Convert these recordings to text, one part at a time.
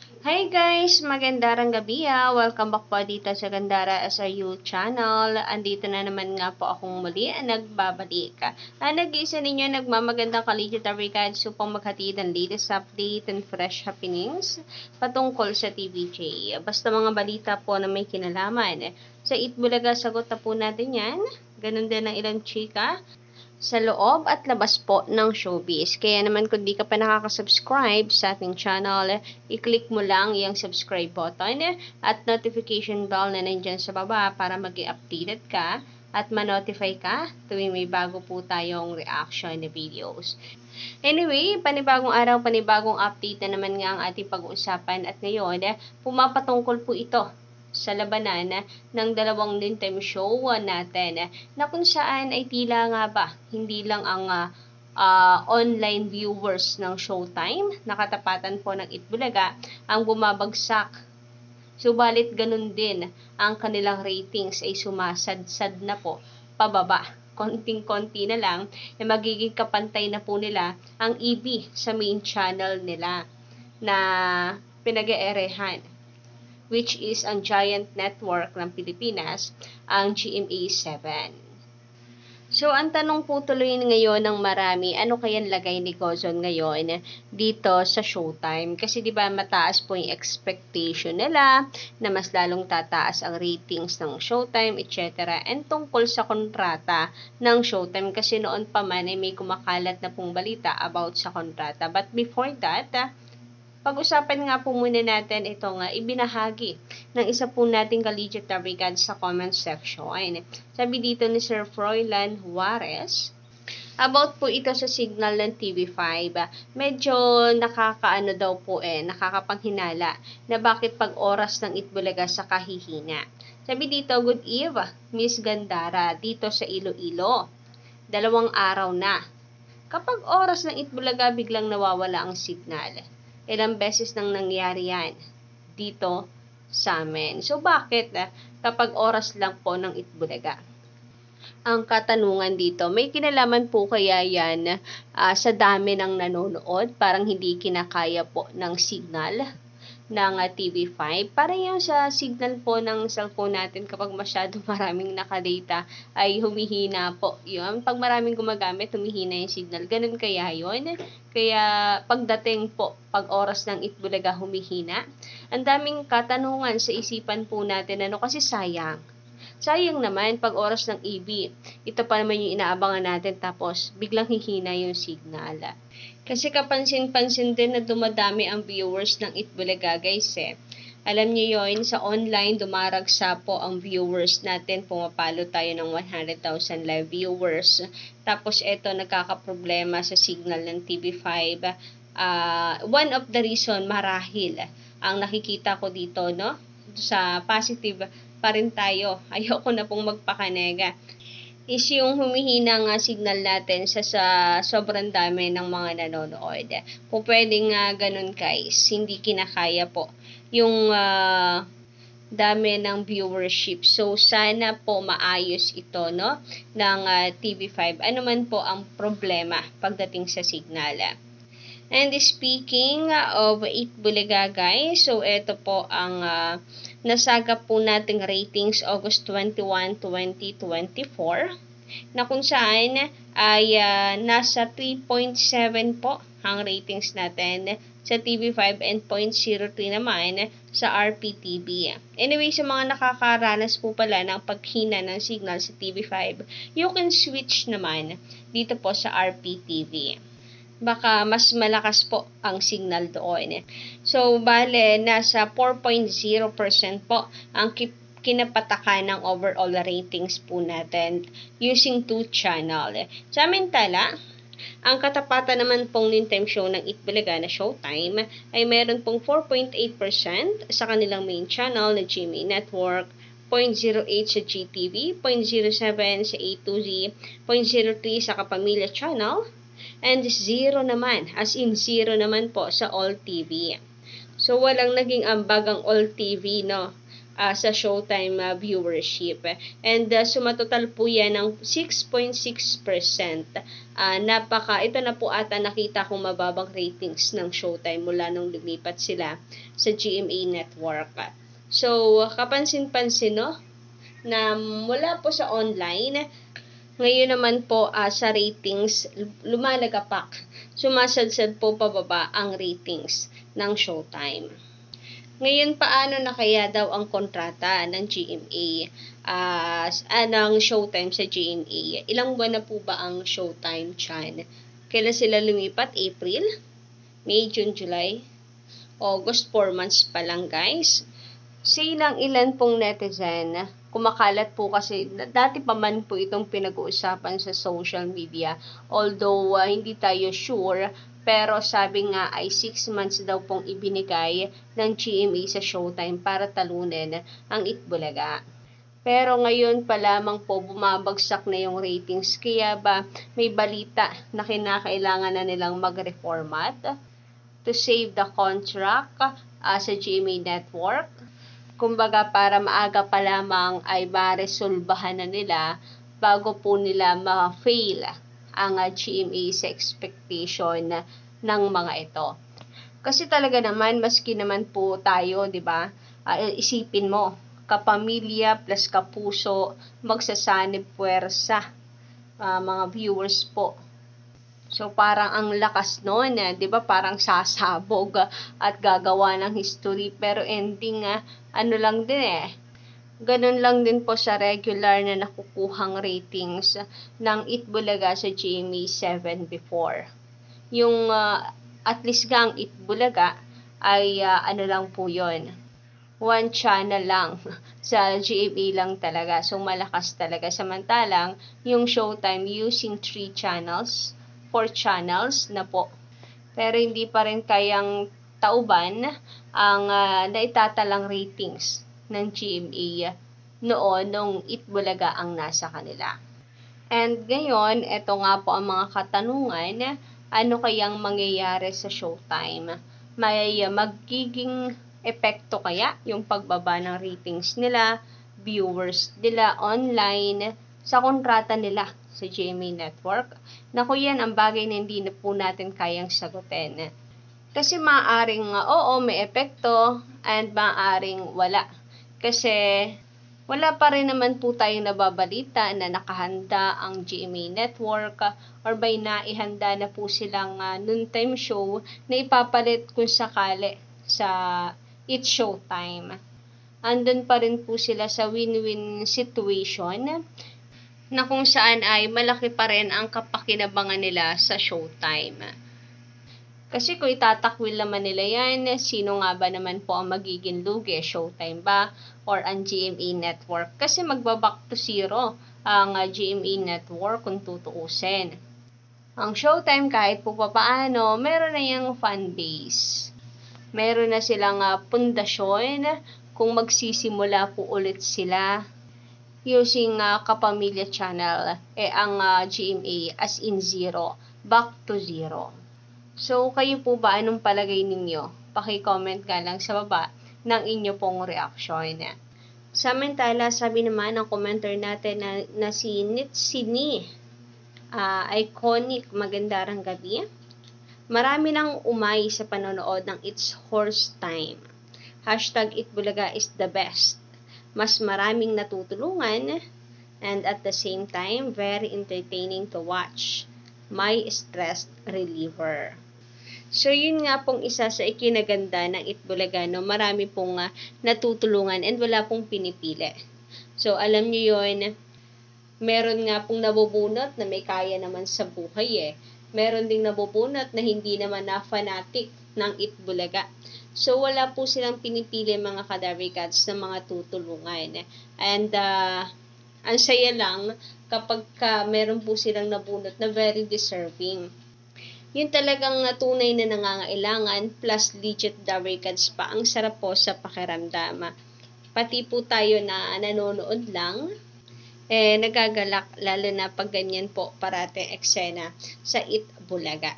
Hi guys! Magandang gabi Welcome back po dito sa Gandara SRU channel. Andito na naman nga po akong muli nagbabalik. Nag-iisa ninyo nagmamagandang kaligitary guides upang maghatid ang latest update and fresh happenings patungkol sa TVJ. Basta mga balita po na may kinalaman. Sa Itbulaga, sagot na po natin yan. Ganun din ang ilang chika sa loob at labas po ng showbiz. Kaya naman kung di ka pa nakaka-subscribe sa ating channel, i-click mo lang yung subscribe button at notification bell na nandyan sa baba para mag-i-updated ka at ma-notify ka tuwing may bago po tayong reaction na videos. Anyway, panibagong araw, panibagong update na naman nga ang ating pag-uusapan at ngayon, pumapatungkol po ito sa labanan ng dalawang noontime show natin na kung saan ay tila nga ba hindi lang ang online viewers ng Showtime, nakatapatan po ng Itbulaga, ang bumabagsak. Subalit ganun din ang kanilang ratings ay sumasadsad na po pababa. Konting-konti na lang na magiging kapantay na po nila ang EB sa main channel nila na pinag-eerehan, which is ang giant network ng Pilipinas, ang GMA7. So, ang tanong po tuloy ngayon ng marami, ano kayang lagay ni Gozon ngayon dito sa Showtime? Kasi di ba mataas po yung expectation nila na mas lalong tataas ang ratings ng Showtime, etc. And tungkol sa kontrata ng Showtime, kasi noon pa man ay may kumakalat na pong balita about sa kontrata. But before that, pag-usapan nga po muna natin ito nga ibinahagi ng isa po nating kaligitary guide sa comment section. Sabi dito ni Sir Froilan Juarez, about po ito sa signal ng TV5. Medyo nakakaano daw po nakakapanghinala na bakit pag oras ng Itbulaga sa kahihina. Sabi dito, good eve, Miss Gandara, dito sa Iloilo. 2 araw na. Kapag oras ng Itbulaga, biglang nawawala ang signal. Ilang beses nang nangyari yan dito sa amin. So, bakit kapag oras lang po ng Itbulaga? Ang katanungan dito, may kinalaman po kaya yan sa dami ng nanonood? Parang hindi kinakaya po ng signal ng TV5. Para yung sa signal po ng cellphone natin kapag masyadong maraming nakadata ay humihina po. Yun, pag maraming gumagamit, humihina yung signal. Ganun kaya yun. Kaya pagdating po, pag oras ng Itbulaga humihina, ang daming katanungan sa isipan po natin. Kasi sayang. Sayang naman pag oras ng EB. Ito pa naman yung inaabangan natin tapos biglang hihina yung signal. Kasi kapansin-pansin din na dumadami ang viewers ng Itbulaga guys Alam niyo yon, sa online dumaragsa po ang viewers natin. Pumapalo tayo ng 100,000 live viewers. Tapos eto nagkakaproblema sa signal ng TV5. One of the reason marahil ang nakikita ko dito sa positive pa rin tayo. Ayoko na pong magpakanega. Is yung humihina nga signal natin sa sobrang dami ng mga nanonood. Kung pwedeng ganun guys, hindi kinakaya po yung dami ng viewership. So, sana po maayos ito ng TV5. Ano man po ang problema pagdating sa signal. And speaking of Itbulaga guys, so ito po ang nasagap po nating ratings August 21, 2024 na kung saan ay nasa 3.7 po ang ratings natin sa TV5 and 0.03 naman sa RPTV. Anyway, sa mga nakakaranas po pala ng paghina ng signal sa TV5, you can switch naman dito po sa RPTV. Baka mas malakas po ang signal doon. So, bale, nasa 4.0% po ang kinapatakan ng overall ratings po natin using 2 channel. Samantala, ang katapatan naman pong noontime show ng Itbulaga na Showtime ay meron pong 4.8% sa kanilang main channel na GMA Network, 0.08 sa GTV, 0.07 sa A2Z, 0.03 sa Kapamilya Channel, and 0 naman, as in 0 naman po sa All TV. So, walang naging ambag ang All TV, sa Showtime viewership. And sumatotal po yan ng 6.6%. Ito na po ata nakita kong mababang ratings ng Showtime mula nung lumipat sila sa GMA Network. So, kapansin-pansin, no? Na mula po sa online, ngayon naman po sa ratings, lumalagapak. Sumasadsad po pababa ang ratings ng Showtime. Ngayon, paano na kaya daw ang kontrata ng GMA, ng Showtime sa GMA? Ilang buwan na po ba ang Showtime, Chan? Kailan sila lumipat? April? May, June, July? August, 4 months pa lang, guys. Sa ilan pong netizen, kumakalat po kasi, dati pa man po itong pinag-uusapan sa social media, although hindi tayo sure, pero sabi nga ay 6 months daw pong ibinigay ng GMA sa Showtime para talunin ang Itbulaga. Pero ngayon pa lamang po bumabagsak na yung ratings, kaya ba may balita na kinakailangan na nilang mag-reformat to save the contract sa GMA Network. Kumbaga para maaga pa lamang ay maresolbahan na nila bago po nila ma-fail ang GMA sa expectation ng mga ito. Kasi talaga naman, maski naman po tayo, di ba? Isipin mo, kapamilya plus kapuso, magsasanib puwersa, mga viewers po. So, parang ang lakas noon, di ba? Parang sasabog at gagawa ng history. Pero ending, ano lang din ganun lang din po sa regular na nakukuhang ratings ng Itbulaga sa GMA 7 before. Yung at least nga ang Itbulaga ay ano lang po yon, one channel lang sa GMA lang talaga. So, malakas talaga. Samantalang, yung Showtime using 3 channels, 4 channels na po. Pero hindi pa rin kayang tauban ang naitatalang ratings ng GMA noon nung Itbulaga ang nasa kanila. And ngayon, ito nga po ang mga katanungan, ano kayang mangyayari sa Showtime? May magiging epekto kaya yung pagbaba ng ratings nila, viewers nila online, sa kontrata nila sa GMA Network? Naku, yan ang bagay na hindi na po natin kayang sagutin. Kasi maaaring oo, may epekto, and maaaring wala. Kasi wala pa rin naman po tayong nababalita na nakahanda ang GMA Network or by naihanda na po silang noontime show na ipapalit kung sakali sa It's Showtime. Andun pa rin po sila sa win-win situation na kung saan ay malaki pa rin ang kapakinabangan nila sa Showtime. Kasi kung itatakwil naman nila yan, sino nga ba naman po ang magiging lugi? Showtime ba? Or ang GMA Network? Kasi magbaback to zero ang GMA Network kung tutuusin. Ang Showtime kahit po papaano, meron na yung fan base. Meron na silang pundasyon kung magsisimula po ulit sila using Kapamilya Channel, ang GMA as in zero, back to zero. So, kayo po ba, anong palagay ninyo? Paki-comment ka lang sa baba ng inyo pong reaction. Samantala, sabi naman ng commenter natin na si Nitsini, iconic, magandarang gabi. Marami nang umay sa panonood ng It's Horse Time. #Itbulaga is the best. Mas maraming natutulungan and at the same time, very entertaining to watch. My stress reliever. So, yun nga pong isa sa ikinaganda ng Itbulaga, no? Marami pong natutulungan and wala pong pinipili. So, alam niyo yun, meron nga pong nabubunot na may kaya naman sa buhay Meron ding nabubunot na hindi naman na fanatic ng Itbulaga. So, wala po silang pinipili mga Kadaver Cats na mga tutulungan. And, ang saya lang kapag meron po silang nabunot na very deserving. Yun talagang tunay na nangangailangan plus legit Daver Cats pa. Ang sarap po sa pakiramdam. Pati po tayo na nanonood lang, nagagalak lalo na pag ganyan po parate eksena sa Itbulaga.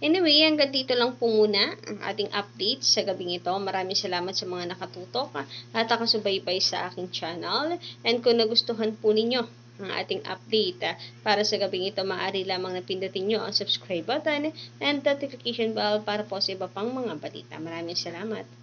Anyway, hanggang dito lang po muna ang ating update sa gabing ito. Maraming salamat sa mga nakatutok at nakasubaybay sa aking channel. And kung nagustuhan po ninyo ang ating update para sa gabing ito, maaari lamang na pindutin nyo ang subscribe button and notification bell para po sa iba pang mga balita. Maraming salamat.